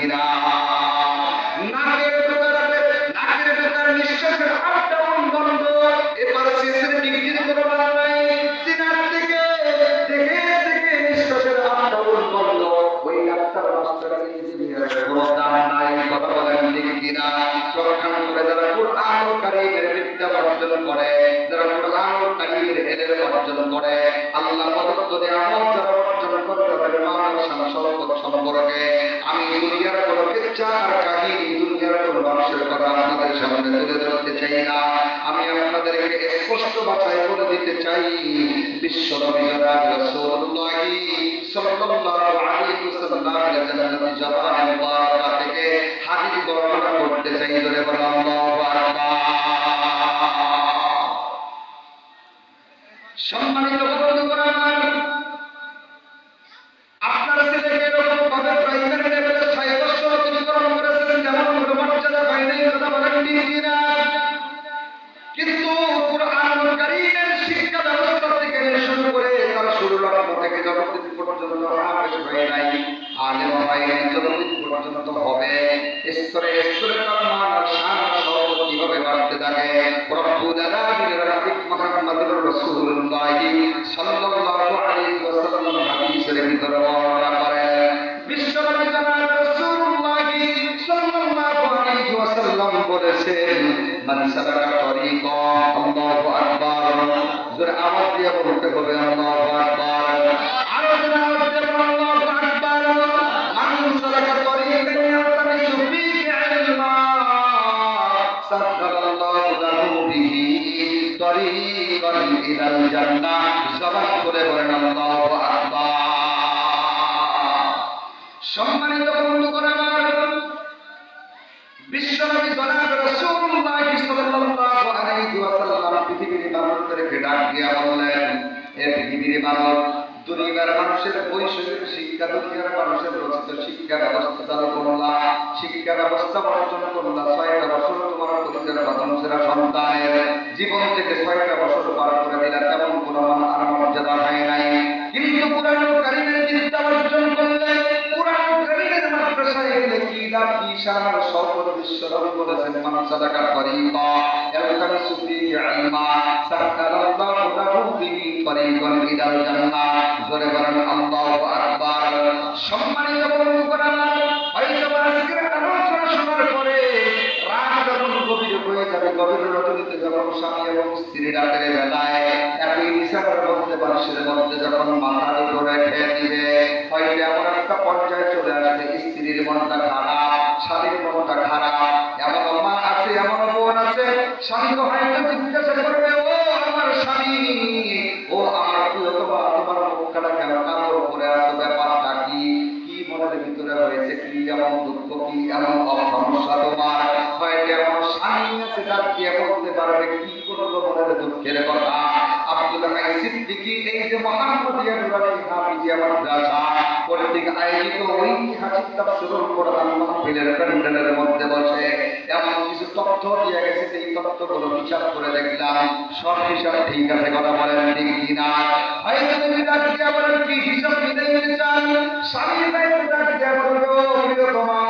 কিনা? নাকের ভেতর নিঃশ্বাসের আপ ডাউন বন্ধ, এবার শেষের ডিগ্রির কোনো মান নাই। সিনার থেকে দেখে দেখে নিঃশ্বাসের আপ ডাউন বন্ধ। ওই ডাক্তার মাস্টার ইঞ্জিনিয়ারের কোনো দাম নাই। কথা বলেন ঠিক কিনা? প্রখ্যান করে যারা কুরআন কারীমের বিদ্যা অর্জন করে, যারা কুরআন কারীমের ইলম অর্জন করে, আল্লাহ প্রদত্ত নিয়ামত যারা অর্জন করে, তাদের মান শান সম্পদ সম্পর্কে আমি দুনিয়ার কোনো কিচ্ছা আর কাহিনী, দুনিয়ার কোনো মানুষের কথা আপনাদের সামনে তুলে ধরতে চাই না। আমি আপনাদেরকে স্পষ্ট ভাষায় বলে দিতে চাই, বিশ্ব নবী জনাব রাসূলুল্লাহ সাল্লাল্লাহু আলাইহি ওয়াসাল্লামের জান্নাতি জাবানে মুবারাকা থেকে হাদিস বর্ণনা করতে চাই। ধরে বলেন আল্লাহু আকবার। সম্মানিত বন্ধুগণ, আপনার ছেলেকে এরকম ভাবে প্রাইমারি লেভেলে 6 বছর অতিক্রম করেছিলেন, যেমন কোনো মর্যাদা পায়নি। কথা বলেন ঠিক কিনা? কিন্তু কুরআনুল কারীমের শিক্ষা ব্যবস্থা থেকে শুরু করে তার শুরু লগ্ন থেকে যতদিন পর্যন্ত হাফেজ হয় নাই, আলেম হয় নাই, যতদিন পর্যন্ত হবে, স্তরে স্তরে তার মান আর শান আর কিভাবে বাড়তে থাকে। রব্বুল আলামিন রাব্বিক মুহাম্মদুর রাসূলুল্লাহ সাল্লাল্লাহু আলাইহি ওয়াসাল্লাম হাদিসের ভিতরে বর্ণনা করেন, বিশ্বনবী জনাব রাসূলুল্লাহ সাল্লাল্লাহু আলাইহি ওয়াসাল্লাম বলেছেন, মান সালাকা তরিকা, আল্লাহু আকবার, জোরে আওয়াজ দিয়ে বলতে হবে আল্লাহু আকবার, আরো জোরে আওয়াজ দিয়ে আল্লাহু আকবার। মান সালাকা তরিকা ইয়াতামিসু ফীহি ইলমা সাহহালাল্লাহু লাহু বিহি তরিকান ইলাল জান্নাহ। জবান করে বলেন আল্লাহু আকবার। সম্মানিত বন্ধুগণ আমার, বিশ্বনবী জনাব রাসূলুল্লাহ সাল্লাল্লাহু আলাইহি ওয়াসাল্লাম পৃথিবীর মানুষদেরকে ডাক দিয়া বললেন, এ পৃথিবীর মানুষ, দুনিয়ার মানুষের বৈষয়িক শিক্ষা, দুনিয়ার মানুষের রচিত শিক্ষা ব্যবস্থা চালু করলা, শিক্ষা ব্যবস্থা অর্জন করলা। 6টা বছর তোমার পরিচয় বাদনসেরা সন্তানের জীবন থেকে 6টা বছর পার করে দিলা, তেমন কোনো মান আর মর্যাদা হয় নাই। কিন্তু কুরআনুল কারীমের বিদ্যা অর্জন করলে, কুরআনুল কারীমের মাদ্রাসায় গেলে কি লাভ, কি শান আর শওকত। বিশ্বনবী বলেছেন, মান সালাকা তরিকা ইয়ালতামিসু ফীহি ইলমা সাহহালাল্লাহু লাহু বিহি তরিকান ইলাল জান্নাহ। জোরে বলেন আল্লাহু আকবার। সম্মানিত বন্ধুগণ আমার, হয়তো আজকের আলোচনা শোনার পরে রাত যখন গভীর হয়ে যাবে, গভীর রজনীতে যখন স্বামী এবং স্ত্রী রাতের বেলায় একই বিছানার মধ্যে বালিশের মধ্যে যখন মাথা দুটো রেখে দিবে, হয়তো এমন একটা পর্যায়ে চলে আসবে, স্ত্রীর মনটা খারাপ, স্বামীর মনটা খারাপ। এমন মা আছে, এমন বোন আছে, স্বামীকে হয়তো জিজ্ঞাসা করবে, ও আমার স্বামী, ও আমার প্রিয়তমা, তোমার মুখটা কেন কালো করে আসো, ব্যাপারটা কি? কি মনের ভিতরে হয়েছে? কি এমন দুঃখ, কি এমন সমস্যা তোমার? হয়তো এমন স্বামী আছে, তার দিয়ে বলতে পারবে কি করবো মনের দুঃখের কথা। আব্দুল হাই সিদ্দিকী, এই যে মুহাম্মদিয়া নুরানী হাফিজিয়া মাদ্রাসা কর্তৃক আয়োজিত ঐতিহাসিক তাফসীরুল কোরআন মাহফিলের প্যান্ডেলের মধ্যে বসে এমন কিছু তথ্য দিয়ে গেছে, এই তথ্যগুলো হিসাব করে দেখলাম, সব হিসাব ঠিক আছে। কথা বলেন ঠিক কিনা? হয়তো তুমি ডাক দিয়া বলেন, কি হিসাব মিলাইতে চান? স্বামী হয়তো ডাক দিয়া বলবে, ও প্রিয়তমা,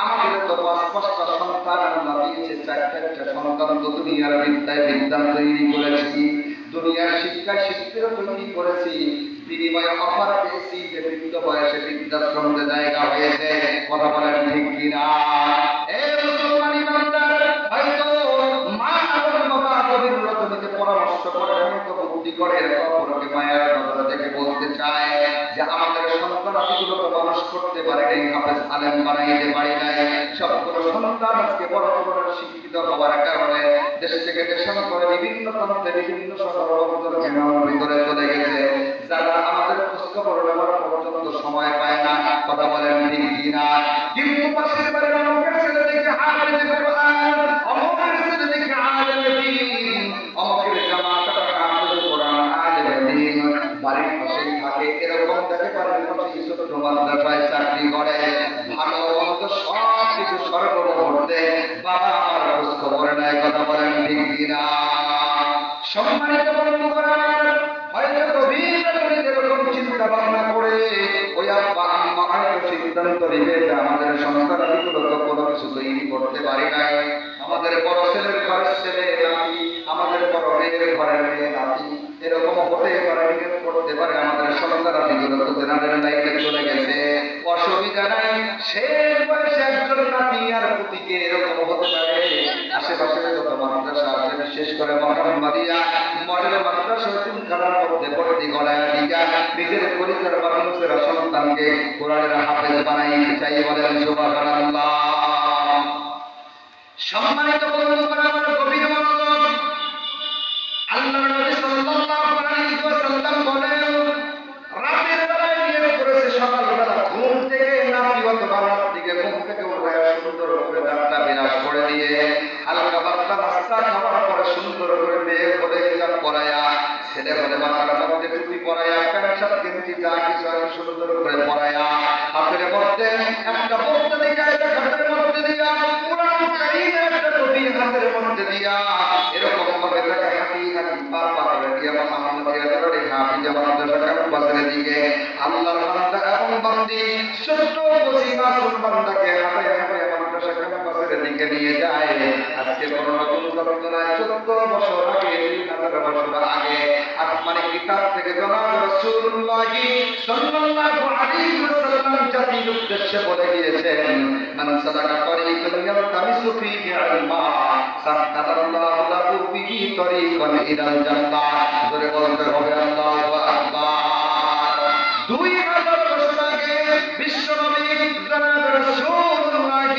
আমাদের তো 5-5টা সন্তান আল্লাহ দিয়েছে, 4টা সন্তান তো দুনিয়ার বিদ্যায় বিদ্যান তৈরি করেছি, দুনিয়ার শিক্ষায় শিক্ষিত তৈরি করেছি, বিনিময়ে অফার পেয়েছি যে বৃদ্ধ বয়সে বৃদ্ধাশ্রমে জায়গা হয়েছে। কথা বলেন ঠিক কিনা? এ মুসলমান ইমানদার, হয়তো মা এবং বাবা গভীর রজনীতে পরামর্শ করে, হয়তো বুদ্ধি করে, অপরকে মায়ের নজরে দেখে বলতে চায় যে আমাদের সন্তানাদিগুলো তো মানুষ করতে পারে নাই, হাফেজ আলেম বানাইতে পারি নাই, সবগুলো সন্তান আজকে বড় বড় শিক্ষিত হওয়ার কারণে দেশ থেকে দেশান্তরে বিভিন্ন প্রান্তে বিভিন্ন শহর ভিতরে চলে গেছে, যারা আমাদের খোঁজখবর নেওয়ার পর্যন্ত সময় পায় না। কথা বলেন ঠিক কিনা? কিন্তু পাশের বাড়ির অমুকের ছেলে দেখে হাফেজ কোরআন, অমুকের ছেলে দেখে আলেম দ্বীন, অমুকের জামাতা হাফেজ কোরআন, আলেম দ্বীন, বাড়ির পাশেই থাকে, এরকম দেখে বাড়ির পাশে ছোট্ট মাদ্রাসায় চাকরি করে, ভালো মন্দ সব কিছু সর্বমুহূর্তে বাবা আমার খোঁজখবর নেয়। কথা বলেন ঠিক কিনা? সম্মানিত বন্ধুগণ আমার, হয়তো গভীর রাতে এরকম চিন্তা চিন্তা ভাবনা করে ওই আব্বা আম্মা হয়তো সিদ্ধান্ত নিবে যে আমাদের সন্তানাদিগুলো তো কোনো কিছু তৈরি করতে পারি নাই, আমাদের বড় ছেলের ঘরের ছেলে নাতি, আমাদের বড় মেয়ের ঘরের মেয়ে নাতি, এরকম হতে পারে, নিয়োগ করতে পারে আমাদের সন্তানাদিগুলো তো জেনারেল লাইনে চলে গেছে, অসুবিধা নাই। শেষ বয়সে একজন নাতি আর পুতিকে এরকম হতে পারে। আশেপাশে যত মাদ্রাসা আছে, বিশেষ করে মোহাম্মদিয়া মডেল মাদ্রাসা তিনখানার মধ্যে ভর্তি করায় দিগা নিজের পরিচয় মানুষের সন্তানকে কোরআনের হাফেজ বানাইতে চাই, বলেন সুবহানাল্লাহ। সম্মানিত বন্ধুগণ, আমার গভীর মনোযোগ, আল্লাহর নবী সাল্লাল্লাহু আলাইহি ওয়াসাল্লাম বলেন, রাতের বেলায় নিয়ত করেছে সকালবেলা ঘুম থেকে নাতি অথবা নাতিকে ঘুম থেকে উঠায় সুন্দর করে দাঁতটা বিনাশ করে দিয়ে হালকা পাতলা নাস্তা খাওয়ার পরে সুন্দর করে মেয়ে হলে হিজাব পরায়া, ছেলে হলে মাথার মধ্যে টুপি পরায়া, প্যান্ট শার্ট গেঞ্জি যা কিছু আছে সুন্দর করে পরায়া, হাতের মধ্যে একটা বস্তা দিয়ে হাতের মধ্যে দিয়া কোরআন কারীমের একটা টুপি হাতের মধ্যে দিয়া এরকম ভাবে তাকে হাঁটি হাঁটি পা পা করে দিয়া মোহাম্মদিয়া দরবারে হাফিজে মাদ্রাসা ক্যাম্পাসের দিকে আল্লাহর বান্দা এবং বান্দি ছোট্ট বসি মাসুম বান্দাকে হাতে হাতে মাদ্রাসা ক্যাম্পাসের দিকে নিয়ে যায়। আজকে কোনো নতুন ঘটনায় 14 বছর আগে, 2000 বছর আগে আসমানি কিতাব থেকে জনাব রাসূলুল্লাহ সাল্লাল্লাহু আলাইহি ওয়াসাল্লাম জাতির উদ্দেশ্যে বলে গিয়েছেন, মান সালাকা তরিকান ইয়ালতামিসু ফীহি ইলমা সাহহালাল্লাহু লাহু বিহি তরিকান ইলাল জান্নাহ। জোরে বলতে হবে আল্লাহু আকবার। 2000 বছর আগে বিশ্বনবী জনাব রাসূলুল্লাহ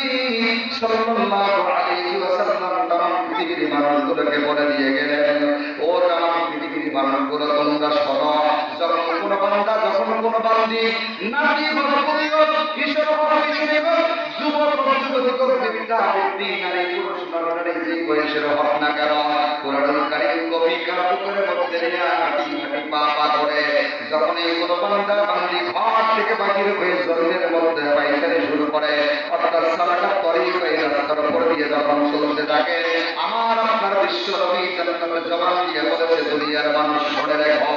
সাল্লাল্লাহু আলাইহি ওয়াসাল্লাম तमाम পৃথিবীর মানুষগুলোকে বলে দিয়ে গেলেন, ও तमाम পৃথিবীর মানুষগুলো তোমরা শোনো, যখন কোন বান্দা, যখন কোন বান্দি নাতি হোক, পুতি হোক, কিশোর হোক, কিশোরী হোক, যুবক হোক, যুবতী হোক, বৃদ্ধা ব্যক্তি, নারী পুরুষ নারী যে বয়সের হোক না কেন, কোরআনুল কারীম কপি কার বুকের মধ্যে নিয়ে হাঁটি হাঁটি পা পা করে যখন এই কোন বান্দা বান্দি ঘর থেকে বাহির হয়ে জমিনের মধ্যে পায়চারি শুরু করে, অর্থাৎ সালাটা তরিক এই রাস্তার উপর দিয়ে যখন চলতে থাকে, আমার আপনার বিশ্ব নবী জান্নাতের জবান দিয়ে বলেছে, দুনিয়ার মানুষ শুনে রেখো,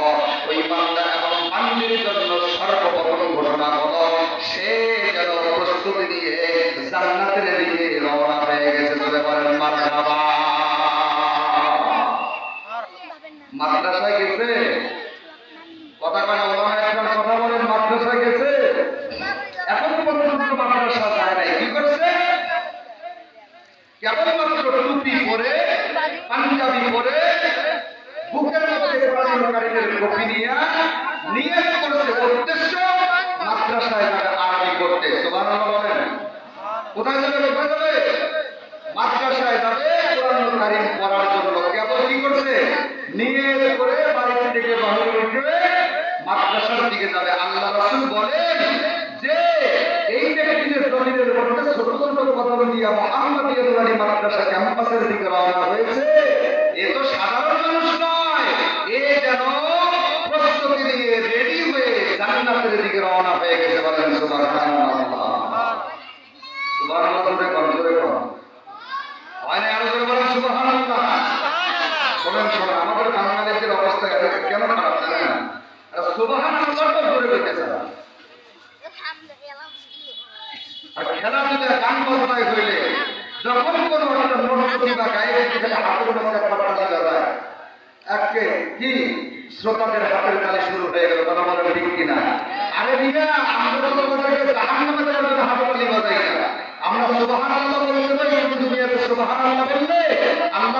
ওই বান্দা এবং বান্দির জন্য সর্বপ্রথম ঘোষণা হলো, সে যেন প্রস্তুতি দিয়ে জান্নাতের দিকে রওনা হয়ে গেছে। বলে বলেন মারহাবা। মাদ্রাসায় গেছে, কথা কয় ওলামা একরাম কথা বলেন, মাদ্রাসায় গেছে, এখন পর্যন্ত মাদ্রাসা যায় নাই, কি করছে? কেবলমাত্র টুপি পরে, পাঞ্জাবি পরে, বুকের মধ্যে কোরআনুল কারীমের কপি নিয়ত করেছে, উদ্দেশ্য মাদ্রাসায় যাবে আরবি করতে। সুবহানাল্লাহ বলেন। কোথায় যাবে? কোথায় যাবে? মাদ্রাসায় যাবে কোরআনুল কারীম পড়ার জন্য। কেবল কি করছে? নিয়ত করে বাড়ি থেকে বাহির হয়ে মাদ্রাসার দিকে যাবে। আল্লাহ রাসূল বলেন যে এই ব্যক্তি যে জমিনের মধ্যে ছোট ছোট কথা বলিয়া মোহাম্মদিয়া নুরানী মাদ্রাসা ক্যাম্পাসের দিকে রওনা হয়েছে, এ তো সাধারণ মানুষ নয়, এ যেন প্রস্তুতি নিয়ে রেডি হয়ে জান্নাতের দিকে রওনা হয়ে গেছে। বলেন সুবহানাল্লাহ। সুবহানাল্লাহ জোরে কোন, জোরে কোন হয় না, আরো জোরে বলেন সুবহানাল্লাহ। শোনেন শোনেন, আমাদের বাংলাদেশের অবস্থা কেন খারাপ জানেন? সুবহানাল্লাহ তো জোরে বলতেছে, আর খেলাধুলা গান বাজনায় হইলে যখন কোনো একটা নর্তকী বা গায়ক এখানে হাতের মধ্যে একবার তালি বাজায়, একে কি শ্রোতাদের হাতের তালি শুরু হয়ে গেল। কথা বলেন ঠিক কিনা? আরে বিনা আমরা তো জাহান্নামে যাওয়ার জন্য হাতের তালি বাজাই না, আমরা সুবহানাল্লাহ বলতে পারি। দুনিয়াতে সুবহানাল্লাহ বললে আল্লাহ